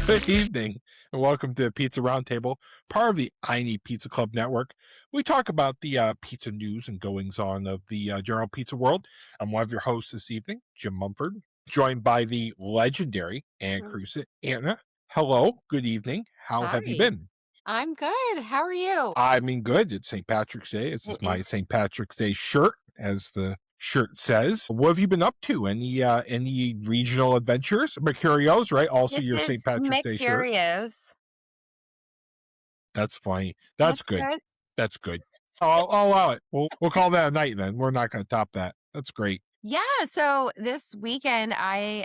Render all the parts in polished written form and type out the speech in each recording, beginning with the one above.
Good evening, and welcome to Pizza Roundtable, part of the I Need Pizza Club Network. We talk about the pizza news and goings on of the general pizza world. I'm one of your hosts this evening, Jim Mumford, joined by the legendary Anna Mhm. Crucitt. Anna, hello, good evening. How have you Hi, been? I'm good. How are you? I mean, good. It's St. Patrick's Day. This is It my is. St. Patrick's Day shirt, as the shirt says. What have you been up to? Any regional adventures? Mercurios, right? Also, This your St. is Patrick's Day shirt. Mercurios. That's funny. That's That's good. good. That's good. I'll allow it. We'll call that a night then. We're not going to top that. That's great. Yeah, so this weekend,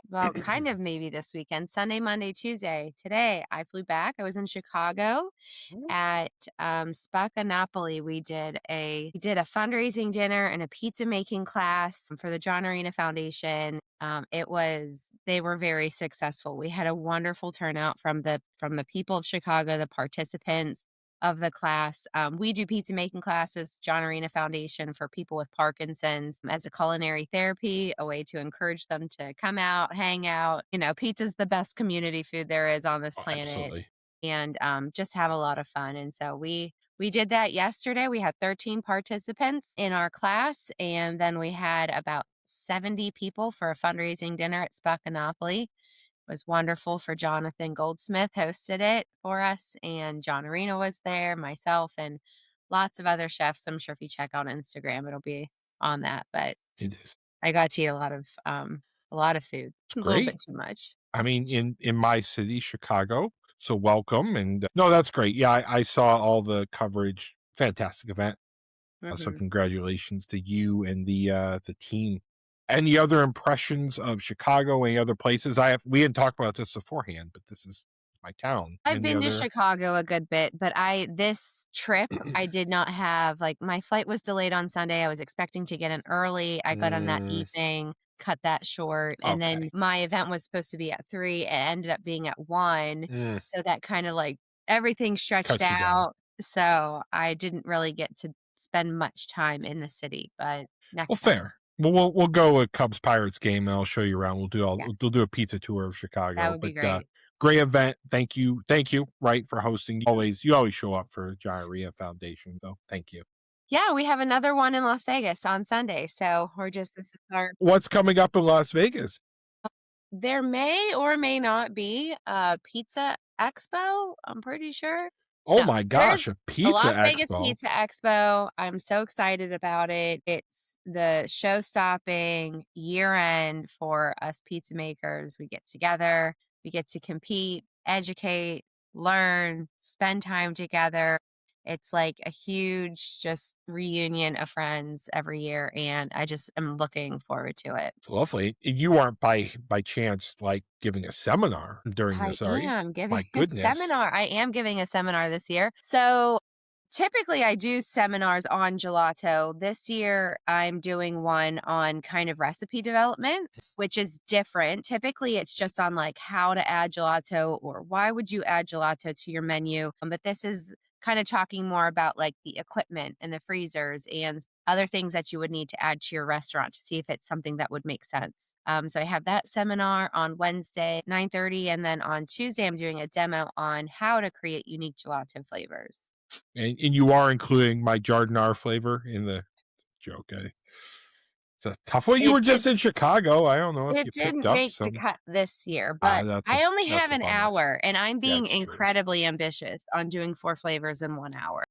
well, kind of maybe this weekend, Sunday, Monday, Tuesday, today, I flew back. I was in Chicago at Spacca we did a fundraising dinner and a pizza making class for the John Arena Foundation. They were very successful. We had a wonderful turnout from the people of Chicago, the participants of the class. We do pizza making classes, John Arena Foundation, for people with Parkinson's as a culinary therapy, a way to encourage them to come out, hang out. Pizza's the best community food there is on this Oh, planet, absolutely. and just have a lot of fun. And so we did that yesterday. We had 13 participants in our class, and then we had about 70 people for a fundraising dinner at Spaccanopoli. Was wonderful for Jonathan Goldsmith hosted it for us, and John Arena was there, myself, and lots of other chefs. I'm sure if you check out Instagram, it'll be on that. But It is. I got to eat a lot of food, It's a little great. bit too much. I mean, in my city, Chicago. So welcome. And no, that's great. Yeah, I saw all the coverage. Fantastic event. So Hmm. congratulations to you and the team. Any other impressions of Chicago? Any other places? We didn't talk about this beforehand, but this is my town. I've Any been to other? Chicago a good bit, but this trip, I did not have, like, my flight was delayed on Sunday. I was expecting to get in early. I got on that Mm, evening, cut that short, and then okay. my event was supposed to be at 3. It ended up being at 1. Mm, So that kind of like everything stretched cut you down. out. So I didn't really get to spend much time in the city, but Well, next time. fair. Well, we'll go a Cubs Pirates game, and I'll show you around. Yeah, We'll do a pizza tour of that Chicago. would be But great. great event. Thank you, right, for hosting. You always show up for John Arena Foundation, so thank you. Yeah, we have another one in Las Vegas on Sunday. So this is our What's coming up in Las Vegas? There may or may not be a Pizza Expo, I'm pretty sure. Oh No, my there's gosh, a a pizza Las Vegas expo! Pizza Expo. I'm so excited about it. It's the show-stopping year-end for us pizza makers. We get together, we get to compete, educate, learn, spend time together. It's like a huge just reunion of friends every year, and I just am looking forward to it. It's lovely. You aren't by chance like giving a seminar during I this, are you? am giving My a goodness. seminar. I am giving a seminar this year. So typically I do seminars on gelato. This year I'm doing one on kind of recipe development, which is different. Typically it's just on like how to add gelato or why would you add gelato to your menu. But this is kind of talking more about like the equipment and the freezers and other things that you would need to add to your restaurant to see if it's something that would make sense. So I have that seminar on Wednesday, 9:30, and then on Tuesday I'm doing a demo on how to create unique gelato flavors. And you are including my Jardinar flavor in the joke. It's a tough one. You It were did just in Chicago. I don't know if you it picked didn't up make the some. cut this year, but I only That's have a an bummer. hour and I'm being That's true. incredibly ambitious on doing 4 flavors in 1 hour.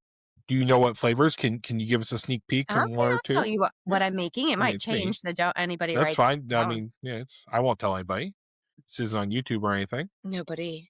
Do you know what flavors? Can you give us a sneak peek Okay, in one or I'll tell two? you what Yeah. I'm making. It I mean, might it's me. change, so don't anybody That's write this fine. I down. mean, yeah, I won't tell anybody. This isn't on YouTube or anything. Nobody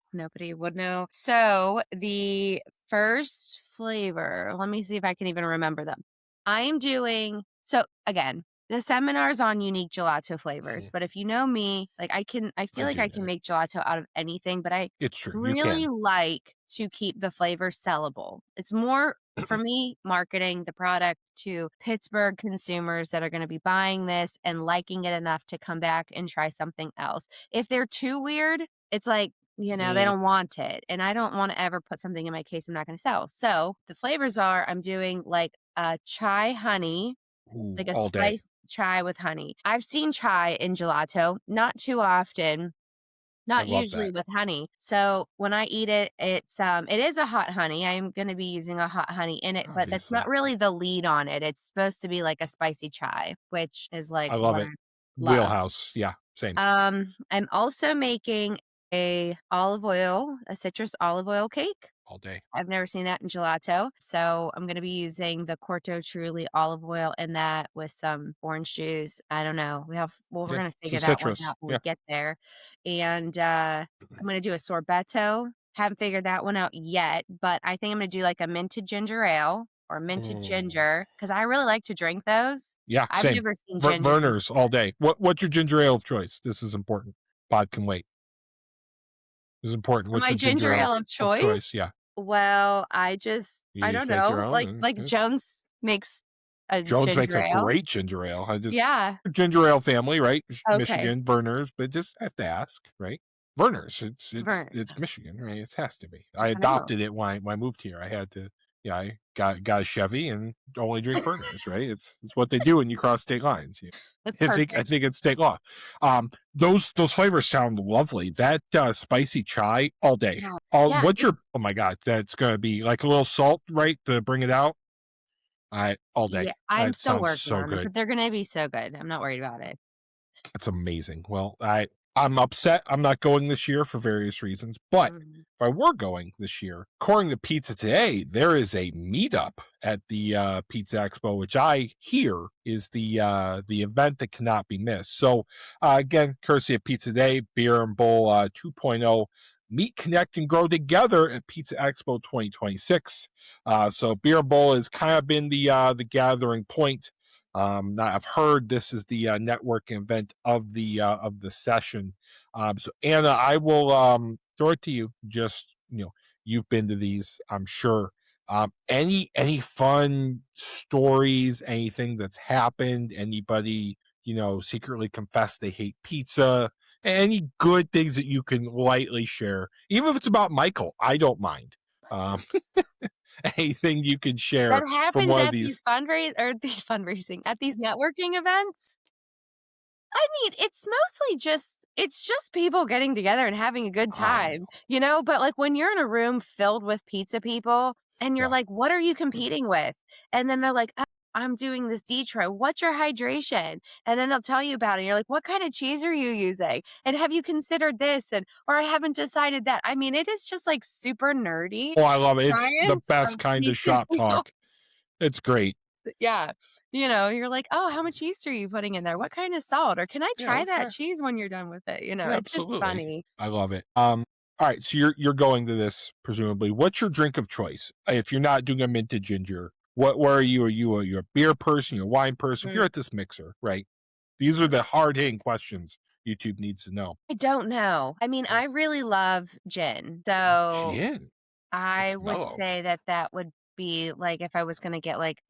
would know. So, the first flavor, let me see if I can even remember them. I'm doing so again, the seminar's on unique gelato flavors, Mm, but if you know me, like I I feel like do I know can it. make gelato out of anything, but I It's true. You really can. like to keep the flavors sellable. It's more for me marketing the product to Pittsburgh consumers that are going to be buying this and liking it enough to come back and try something else. If they're too weird, it's like, they Mm, don't want it. And I don't want to ever put something in my case I'm not going to sell. So the flavors are I'm doing like a chai honey, ooh, like a all day. spiced chai with honey. I've seen chai in gelato, not too often. I Not love usually that. with honey. So when I eat it, it is a hot honey. I am gonna be using a hot honey in it, but that's not Obviously. really the lead on it. It's supposed to be like a spicy chai, which is like I love what it. I love. Wheelhouse. Yeah, same I'm also making a citrus olive oil cake. all day. I've never seen that in gelato. So I'm going to be using the Corto Truly olive oil in that with some orange juice. I don't know. We're Yeah, going to some figure that one citrus. out when we Yeah. get there. And I'm going to do a sorbetto. Haven't figured that one out yet, but I think I'm going to do like a minted ginger ale or minted Mm. ginger because I really like to drink those. Yeah, I've same. never seen ginger drink. Verner's all day. What's your ginger ale of choice? This is important. Pod can wait. This is important. What's My your ginger ginger ale ale of of choice? choice? Yeah. Well, I You don't just make your know, own like and like Jones makes a Jones makes ginger a ale. great ginger ale. I just Yeah, ginger ale family, right? okay. Michigan, Verner's, but just have to ask, right? Verner's, Vernors. it's Michigan, right? It has to be. I I know. adopted it when I moved here. I had to, yeah, I got a Chevy and only drink Verner's, right? It's what they do when you cross state lines. That's I perfect. think it's state law. Those flavors sound lovely. That spicy chai all day. Yeah. All Yeah, what's your it's oh my god, that's gonna be like a little salt, right? To bring it out. I all day. yeah, I'm That still sounds working so on it, good. but they're gonna be so good. I'm not worried about it. That's amazing. Well, I'm upset I'm not going this year for various reasons, but Mhm. if I were going this year, according to Pizza Today, there is a meetup at the Pizza Expo, which I hear is the event that cannot be missed. So again, courtesy of Pizza Today, Beer and Bowl 2.0. Meet, connect, and grow together at Pizza Expo 2026. So Beer and Bowl has kind of been the gathering point. Now I've heard this is the networking event of the session. So Anna, I will throw it to you. Just you've been to these, I'm sure. Any fun stories? Anything that's happened? Anybody secretly confess they hate pizza? Any good things that you can lightly share, even if it's about Michael, I don't mind. Um, anything you can share That from happens one of at these these? fundraising, at these networking events? I mean, it's just people getting together and having a good I time, know. but, like, when you're in a room filled with pizza people and you're Yeah. like, "What are you competing with?" And then they're like, "Oh, I'm doing this Detroit. What's your hydration?" And then they'll tell you about it. You're like, "What kind of cheese are you using? And have you considered this?" Or, "I haven't decided that." I mean, it is just, like, super nerdy Oh, I love it. It's the science best of kind of pizza shop people. talk. It's great. Yeah. You're like, "Oh, how much yeast are you putting in there? What kind of salt? Or can I Yeah, try what that kind cheese when you're done with it?" It's just absolutely. funny. I love it. All right, so you're going to this presumably. What's your drink of choice? If you're not doing a minted ginger, where are you? Are you a beer person, you a wine person? If you're Mm. at this mixer, right? These are the hard hitting questions YouTube needs to know. I don't know. I mean, Oh, I really love gin, so gin. I That's would mellow. say that that would be, like, if I was gonna get, like,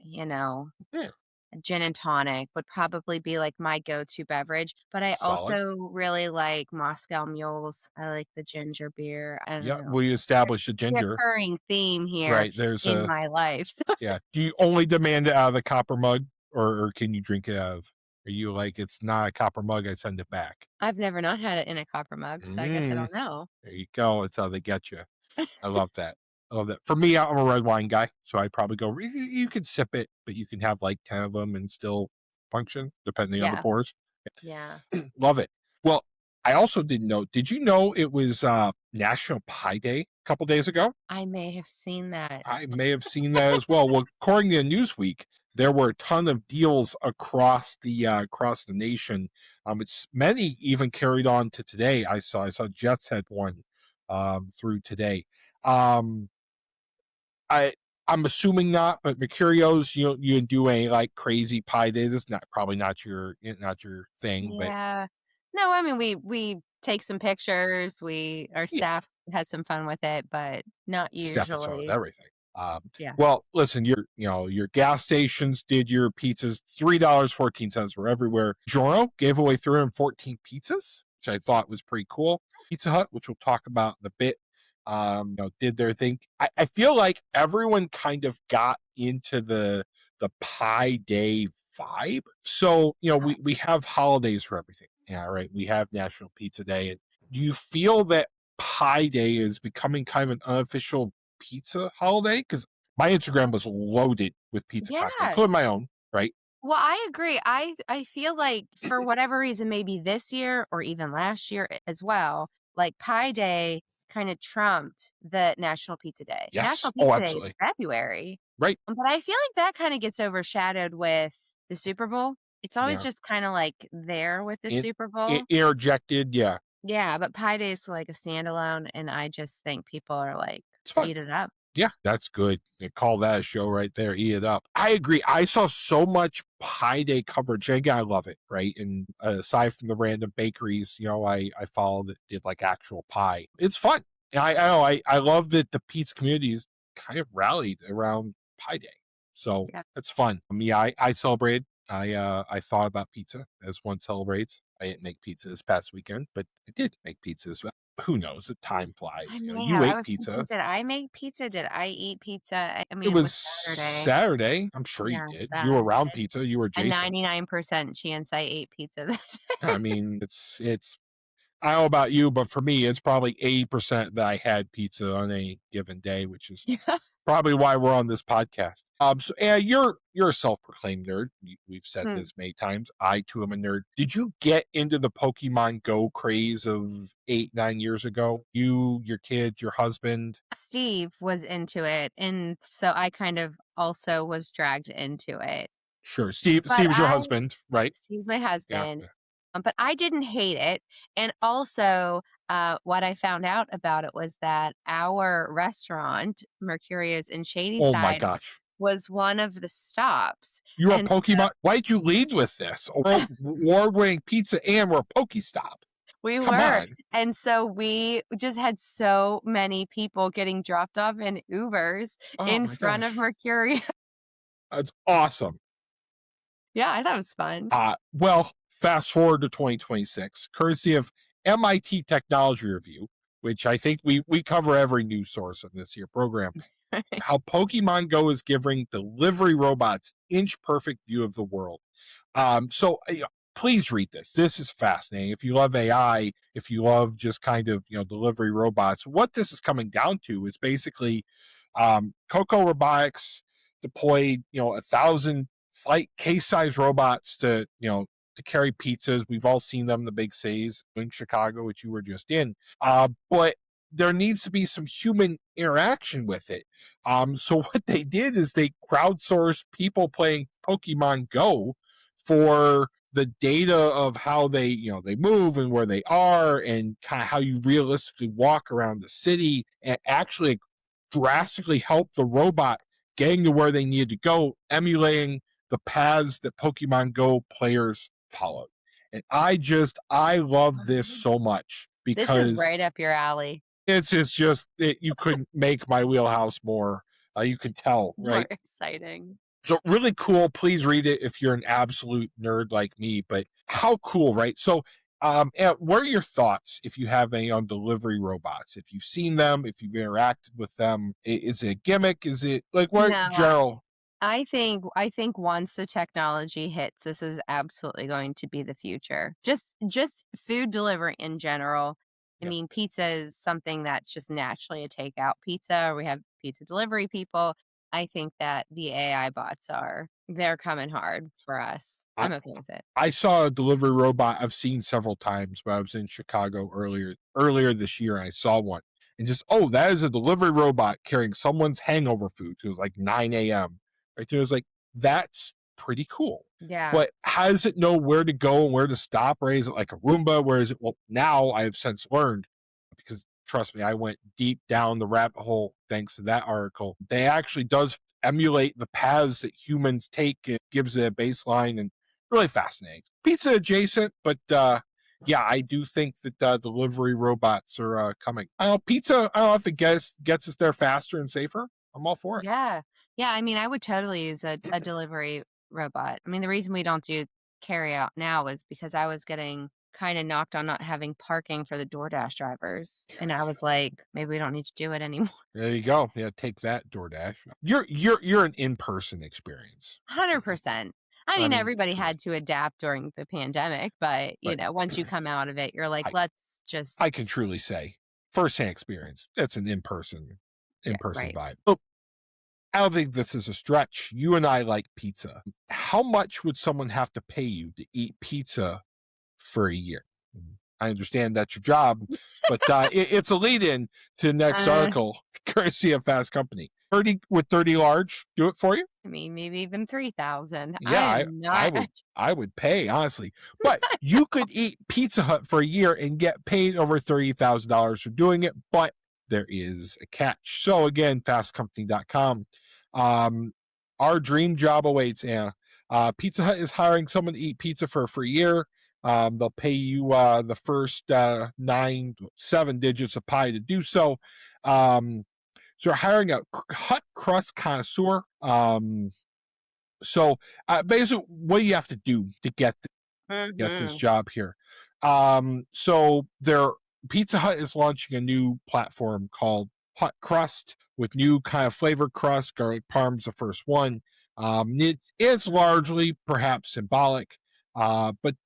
Yeah, a gin and tonic would probably be, like, my go-to beverage, but I solid. also really like Moscow Mules. I like the ginger beer. I don't Yeah, know. we established the ginger. Reoccurring theme here Right. There's in a my life. So Yeah. Do you only demand it out of the copper mug, or can you drink it out of? Are you like it's not a copper mug? I send it back. I've never not had it in a copper mug, so I guess I Mm, don't know. there you go. That's how they get you. I love that. I love that. For me, I'm a red wine guy, so I probably go. You can sip it, but you can have like 10 of them and still function depending on the Yeah, pours. yeah. Love it. Well, I also didn't know. Did you know it was National Pie Day a couple days ago? I may have seen that. I may have seen that as well. Well, according to Newsweek, there were a ton of deals across the nation. It's many even carried on to today. I saw Jets had one through today. Um, I I'm assuming not, but Mercurio's you do a like crazy pie day. This is probably not your thing, but Yeah. No, I mean, we take some pictures, our yeah, staff had some fun with it, but not Steph is fun with usually. everything. Yeah. Well, listen, your gas stations did your pizzas $3.14 were everywhere. Giorno gave away 314 pizzas, which I thought was pretty cool. Pizza Hut, which we'll talk about in a bit, did their thing. I feel like everyone kind of got into the Pie Day vibe. So we have holidays for everything. Yeah, right. We have National Pizza Day, Do you feel that Pi Day is becoming kind of an unofficial pizza holiday? Because my Instagram was loaded with pizza content, Yeah. including my own, right? Well, I agree. I feel like for whatever reason, maybe this year or even last year as well, like Pi Day kind of trumped the National Pizza Day. Yes. National Oh, Pizza Day is absolutely. February, Right. but I feel like that kind of gets overshadowed with the Super Bowl. It's always Yeah. just kind of like there with the In, Super Bowl. interjected. Yeah. Yeah, but Pi Day is like a standalone, and I just think people are like, It's fun. eat it up. Yeah, that's good. They call that a show right there. Eat it up. I agree. I saw so much Pi Day coverage. And again, I love it, right? And aside from the random bakeries, I follow that did like actual pie. It's fun. And I love that the pizza communities kind of rallied around Pi Day. So Yeah. it's fun. I celebrated. I thought about pizza as one celebrates. I didn't make pizza this past weekend, but I did make pizza as well. Who knows? The time I flies. may You have. I ate was thinking, pizza. did I make pizza? Did I eat pizza? I It mean, it was was Saturday. Saturday. I'm sure you Yeah, did. You were Saturday. around pizza. You were A adjacent. 99% chance I ate pizza that I day. mean, it's I don't know about you, but for me, it's probably 80% that I had pizza on a given day, which is Yeah. probably why we're on this podcast. So and you're a self-proclaimed nerd. We've said Hmm. this many times. I too am a nerd. Did you get into the Pokemon Go craze of 8, 9 years ago? You, your kids, your husband. Steve was into it, and so I kind of also was dragged into it. Sure, Steve. But Steve is your husband, right? Steve's my Yeah. husband, but I didn't hate it, and also, what I found out about it was that our restaurant, Mercurius in Oh my Shadyside, gosh. was one of the stops, You're a and so Pokemon. Why did you lead with this? Award-winning pizza, and we're a Pokestop. we Come were, on. and so we just had so many people getting dropped off in Ubers Oh in my front of gosh. Mercurius. That's awesome. Yeah, I thought it was fun. Well, fast forward to 2026, courtesy of MIT Technology Review, which I think we cover every news source on this here program, how Pokemon Go is giving delivery robots inch perfect view of the world. Please read this. This is fascinating. If you love AI, if you love just kind of delivery robots, what this is coming down to is basically Coco Robotics deployed 1,000 flight case size robots to carry pizzas. We've all seen them, the big Says in Chicago, which you were just in. But there needs to be some human interaction with it. So what they did is they crowdsourced people playing Pokemon Go for the data of how they move and where they are and kind of how you realistically walk around the city and actually drastically help the robot getting to where they need to go, emulating the paths that Pokemon Go players followed. And I love this so much This is because right up your alley. you couldn't make my wheelhouse more. You could tell, More right? exciting. So really cool. Please read it if you're an absolute nerd like me. But how cool, right? So, and what are your thoughts if you have any on delivery robots? If you've seen them, if you've interacted with them, is it a gimmick? Is it like what No, general? I think once the technology hits, this is absolutely going to be the future. Just food delivery in general. I Yeah, mean, pizza is something that's just naturally a takeout pizza. We have pizza delivery people. I think that the AI bots they're coming hard for us. I, I'm okay with it. I saw a delivery robot I've seen several times, but I was in Chicago earlier this year and I saw one. And just, oh, that is a delivery robot carrying someone's hangover food. It was like 9 a.m. Right there. It was like, that's pretty cool. Yeah. But how does it know where to go and where to stop? Right? Is it like a Roomba? Where is it? Well, now I have since learned because trust me, I went deep down the rabbit hole thanks to that article. They actually does emulate the paths that humans take. It gives it a baseline and really fascinating. Pizza adjacent, but yeah, I do think that delivery robots are coming. Pizza. I don't know if it gets us there faster and safer. I'm all for it. Yeah. Yeah, I mean, I would totally use a delivery robot. I mean, the reason we don't do carry out now is because I was getting kind of knocked on not having parking for the DoorDash drivers. And I was like, maybe we don't need to do it anymore. There you go. Yeah, take that, DoorDash. You're an in person experience. That's what you- 100%. I I mean, mean, everybody had to adapt during the pandemic, but, but once you come out of it, you're like, I "Let's I just." can truly say firsthand experience. It's an Yeah, in-person right. vibe. So I don't think this is a stretch. You and I like pizza. How much would someone have to pay you to eat pizza for a year? I understand that's your job, but it's a lead in to the next Uh, article, courtesy of Fast Company. 30 large, do it for you? I mean, maybe even 3,000. I Yeah, am I not. would I would pay, honestly. But you could eat Pizza Hut for a year and get paid over $30,000 for doing it, but there is a catch. So again, fastcompany.com. Um, our dream job awaits, Anna. Pizza Hut is hiring someone to eat pizza for a free year. They'll pay you the first 7 digits of pie to do so. So they're hiring a hut crust connoisseur. Basically, what do you have to do to get this Mhm. job here? So their Pizza Hut is launching a new platform called Hut Crust with new kind of flavor crust. Garlic parm's the first one. It's largely perhaps symbolic, but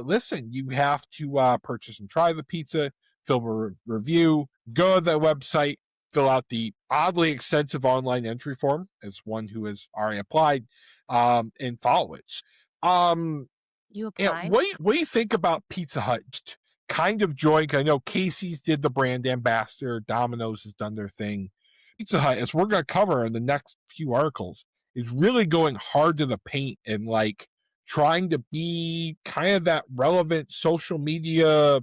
listen, you have to purchase and try the pizza, film a review, go to the website, fill out the oddly extensive online entry form as one who has already applied, and follow it. Um, You and applied? what do you think about Pizza Hut? Kind of joint. I know Casey's did the brand ambassador. Domino's has done their thing. Pizza Hut, as we're going to cover in the next few articles, is really going hard to the paint and like trying to be kind of that relevant social media,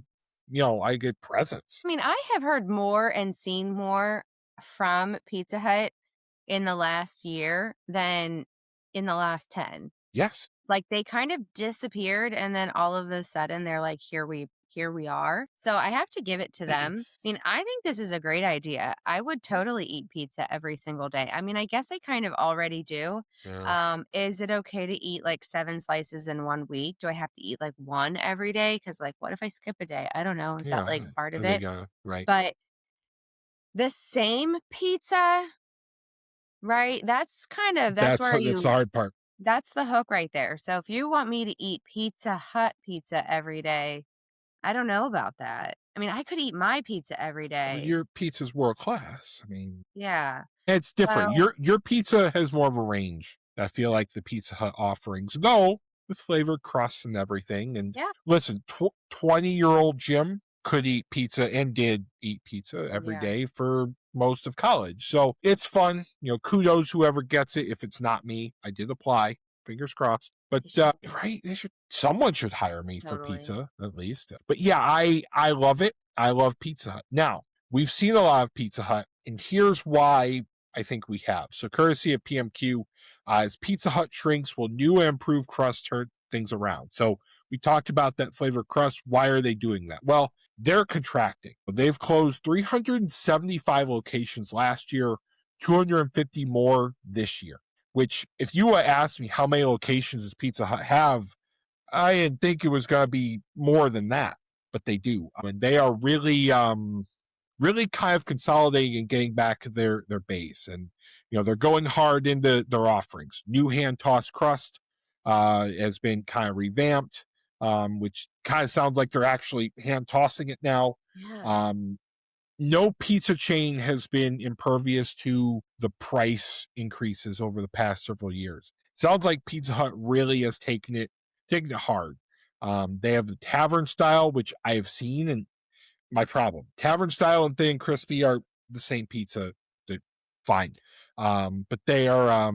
I get presence. I mean, I have heard more and seen more from Pizza Hut in the last year than in the last 10. Yes. Like, they kind of disappeared, and then all of a sudden, they're like, "Here we are." So, I have to give it to them. I mean, I think this is a great idea. I would totally eat pizza every single day. I mean, I guess I kind of already do. Yeah. Is it okay to eat, like, 7 slices in 1 week? Do I have to eat, like, 1 every day? Because, like, what if I skip a day? I don't know. Is that, Yeah. like, part I of think, it? right. But the same pizza, right? That's where That's the hard part. that's the hook right there. So if you want me to eat Pizza Hut pizza every day, I don't know about that. I mean, I could eat my pizza every Well, day. your pizza's world class. I mean, Yeah. it's different. Well, Your pizza has more of a range. I feel like the Pizza Hut offerings, though, with flavored crusts and everything. And yeah. listen, 20-year-old Jim could eat pizza and did eat pizza every Yeah. day for most of college. So it's fun. Kudos whoever gets it. If it's not me, I did apply. Fingers crossed. But You should right, someone should hire me for totally. pizza at least. But yeah, I love it. I love Pizza Hut. Now, we've seen a lot of Pizza Hut, and here's why I think we have. So, courtesy of PMQ, as Pizza Hut shrinks, will new and improved crust turn things around? So, we talked about that flavored crust. Why are they doing that? Well, they're contracting. They've closed 375 locations last year, 250 more this year. Which, if you were asked me how many locations does Pizza Hut have, I didn't think it was going to be more than that, but they do. I mean, they are really kind of consolidating and getting back their base, and they're going hard into their offerings. New hand tossed crust has been kind of revamped, which kind of sounds like they're actually hand tossing it now. Yeah. um, no pizza chain has been impervious to the price increases over the past several years. Sounds like Pizza Hut really has taken it hard. They have the tavern style, which I have seen, and my problem. Tavern style and thin and crispy are the same pizza. They're fine. But they are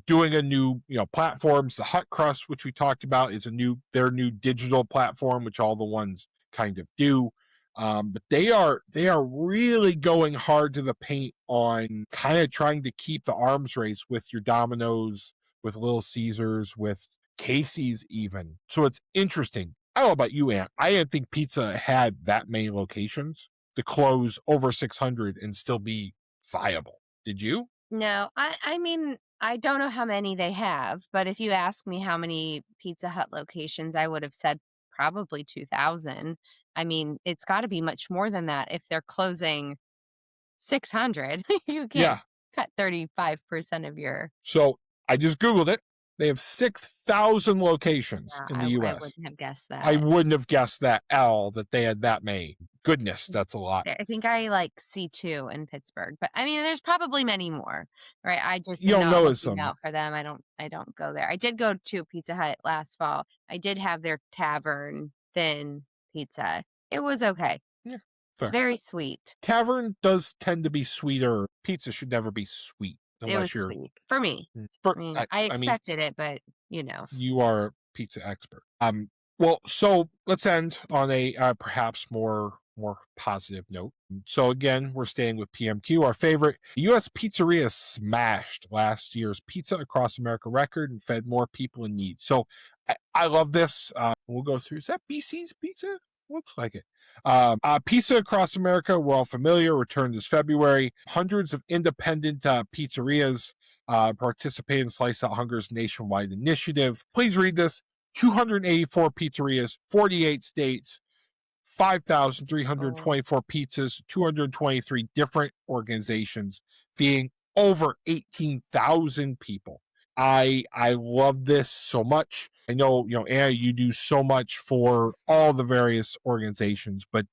doing a new, platforms. The Hut Crust, which we talked about, is their new digital platform, which all the ones kind of do. But they are really going hard to the paint on kind of trying to keep the arms race with your Domino's, with Little Caesars, with Casey's even. So it's interesting. I don't know about you, Ant. I didn't think pizza had that many locations to close over 600 and still be viable. Did you? No, I mean, I don't know how many they have, but if you ask me how many Pizza Hut locations, I would have said probably 2,000. I mean, it's got to be much more than that if they're closing 600. You can't Yeah. cut 35% of your. So I just Googled it. They have 6,000 locations Yeah, in the I US. wouldn't have guessed I that. wouldn't have guessed that at all, that they had that many. Goodness, that's a lot. I think I like see 2 in Pittsburgh, but I mean, there's probably many more, right? I just You am don't not notice looking them. out for them. I don't go there. I did go to Pizza Hut last fall. I did have their tavern thin pizza. It was okay. Yeah, It's fair. very sweet. Tavern does tend to be sweeter. Pizza should never be sweet It unless was you're sweet for me. for I mean, I I mean, expected it, but you know. you are a pizza expert. Well, so let's end on a perhaps more positive note. So again, we're staying with PMQ, our favorite. U.S. Pizzeria smashed last year's Pizza Across America record and fed more people in need. So I love this. We'll go through. Is that BC's Pizza? Looks like it. Pizza Across America, we're all familiar, returned this February. Hundreds of independent pizzerias participate in Slice Out Hunger's nationwide initiative. Please read this. 284 pizzerias, 48 states, Oh, 5,324 pizzas, 223 different organizations, feeding over 18,000 people. I love this so much. I know, Anna, you do so much for all the various organizations, but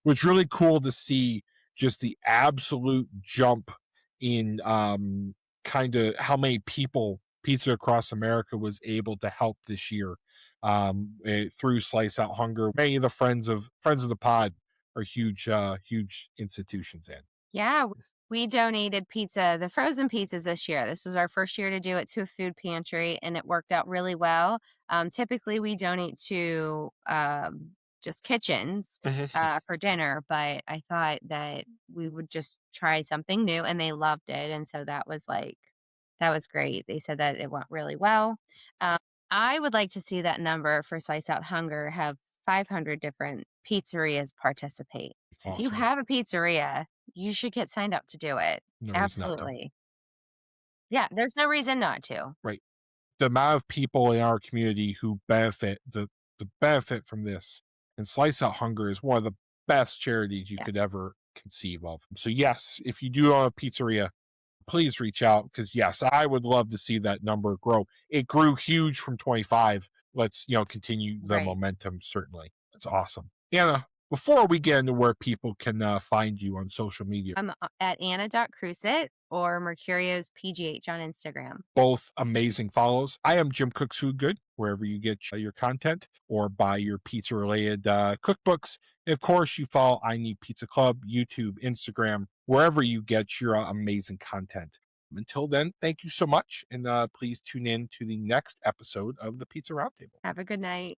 was really cool to see just the absolute jump in kind of how many people Pizza Across America was able to help this year through Slice Out Hunger. Many of the friends of the pod are huge institutions. And yeah. We donated pizza, the frozen pizzas this year. This was our first year to do it to a food pantry, and it worked out really well. Typically, we donate to just kitchens for dinner, but I thought that we would just try something new, and they loved it. And so that was great. They said that it went really well. Um, I would like to see that number for Slice Out Hunger have 500 different pizzerias participate. If you Awesome. have a pizzeria, you should get signed up to do it. No reason not to. Absolutely. Yeah, there's no reason not to. Right. The amount of people in our community who the benefit from this, and Slice Out Hunger is one of the best charities you could Yes. ever conceive of. So yes, if you do own a pizzeria, please reach out, because yes, I would love to see that number grow. It grew huge from 25. Let's continue the Right. momentum. Certainly, that's awesome. Anna, before we get into where people can find you on social media, I'm at Anna.Crucitt or Mercurio's PGH on Instagram. both amazing follows. I am Jim Cook's Food Good, wherever you get your content or buy your pizza related cookbooks. And of course, you follow I Need Pizza Club, YouTube, Instagram, wherever you get your amazing content. Until then, thank you so much. And please tune in to the next episode of the Pizza Roundtable. Have a good night.